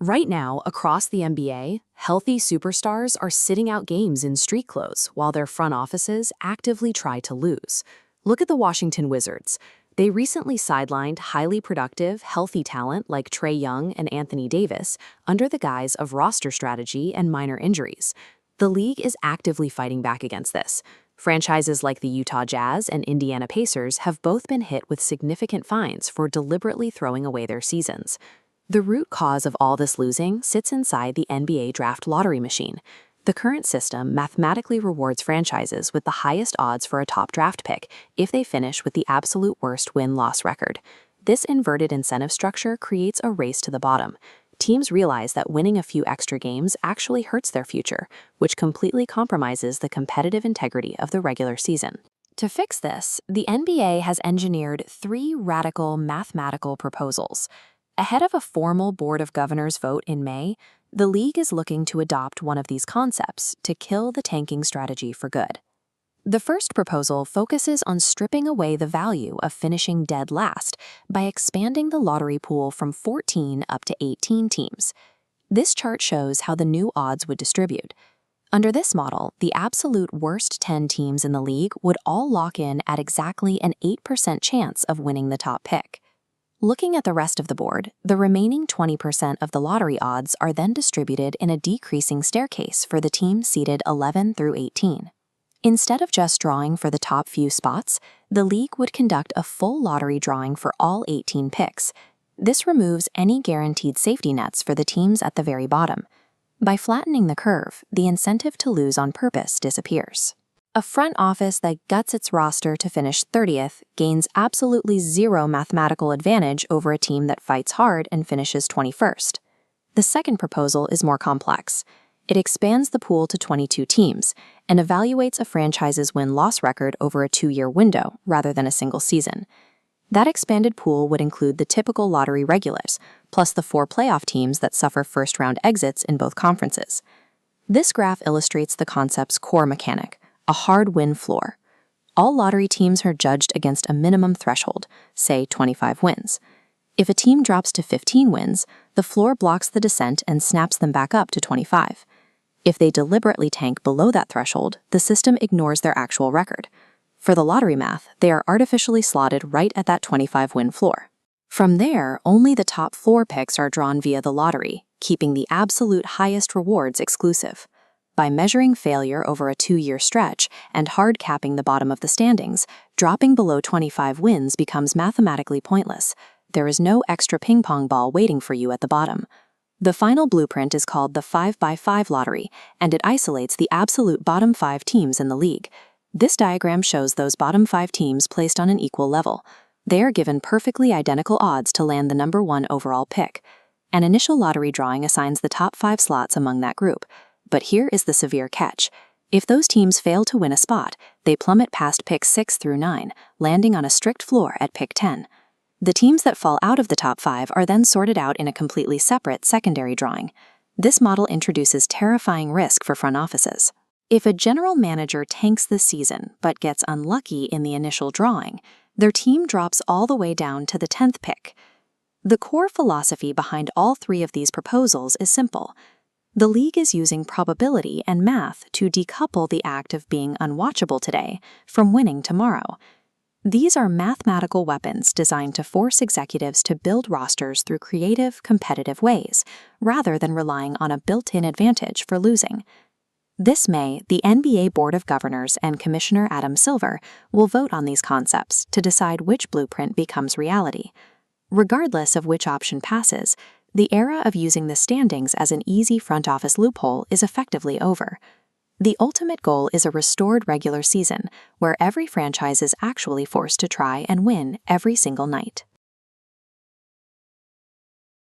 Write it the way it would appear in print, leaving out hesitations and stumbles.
Right now, across the NBA, healthy superstars are sitting out games in street clothes while their front offices actively try to lose. Look at the Washington Wizards. They recently sidelined highly productive, healthy talent like Trae Young and Anthony Davis under the guise of roster strategy and minor injuries. The league is actively fighting back against this. Franchises like the Utah Jazz and Indiana Pacers have both been hit with significant fines for deliberately throwing away their seasons. The root cause of all this losing sits inside the NBA draft lottery machine. The current system mathematically rewards franchises with the highest odds for a top draft pick if they finish with the absolute worst win-loss record. This inverted incentive structure creates a race to the bottom. Teams realize that winning a few extra games actually hurts their future, which completely compromises the competitive integrity of the regular season. To fix this, the NBA has engineered three radical mathematical proposals. Ahead of a formal Board of Governors vote in May, the league is looking to adopt one of these concepts to kill the tanking strategy for good. The first proposal focuses on stripping away the value of finishing dead last by expanding the lottery pool from 14 up to 18 teams. This chart shows how the new odds would distribute. Under this model, the absolute worst 10 teams in the league would all lock in at exactly an 8% chance of winning the top pick. Looking at the rest of the board, the remaining 20% of the lottery odds are then distributed in a decreasing staircase for the teams seeded 11 through 18. Instead of just drawing for the top few spots, the league would conduct a full lottery drawing for all 18 picks. This removes any guaranteed safety nets for the teams at the very bottom. By flattening the curve, the incentive to lose on purpose disappears. A front office that guts its roster to finish 30th gains absolutely zero mathematical advantage over a team that fights hard and finishes 21st. The second proposal is more complex. It expands the pool to 22 teams and evaluates a franchise's win-loss record over a 2-year window rather than a single season. That expanded pool would include the typical lottery regulars, plus the 4 playoff teams that suffer first-round exits in both conferences. This graph illustrates the concept's core mechanic: a hard win floor. All lottery teams are judged against a minimum threshold, say 25 wins. If a team drops to 15 wins, the floor blocks the descent and snaps them back up to 25. If they deliberately tank below that threshold, the system ignores their actual record. For the lottery math, they are artificially slotted right at that 25-win floor. From there, only the top 4 picks are drawn via the lottery, keeping the absolute highest rewards exclusive. By measuring failure over a 2-year stretch and hard capping the bottom of the standings, dropping below 25 wins becomes mathematically pointless. There is no extra ping-pong ball waiting for you at the bottom. The final blueprint is called the 5x5 lottery, and it isolates the absolute bottom 5 teams in the league. This diagram shows those bottom 5 teams placed on an equal level. They are given perfectly identical odds to land the number 1 overall pick. An initial lottery drawing assigns the top 5 slots among that group. But here is the severe catch. If those teams fail to win a spot, they plummet past picks 6 through 9, landing on a strict floor at pick 10. The teams that fall out of the top 5 are then sorted out in a completely separate secondary drawing. This model introduces terrifying risk for front offices. If a general manager tanks this season but gets unlucky in the initial drawing, their team drops all the way down to the 10th pick. The core philosophy behind all 3 of these proposals is simple. The league is using probability and math to decouple the act of being unwatchable today from winning tomorrow. These are mathematical weapons designed to force executives to build rosters through creative, competitive ways, rather than relying on a built-in advantage for losing. This May, the NBA Board of Governors and Commissioner Adam Silver will vote on these concepts to decide which blueprint becomes reality. Regardless of which option passes, the era of using the standings as an easy front office loophole is effectively over. The ultimate goal is a restored regular season, where every franchise is actually forced to try and win every single night.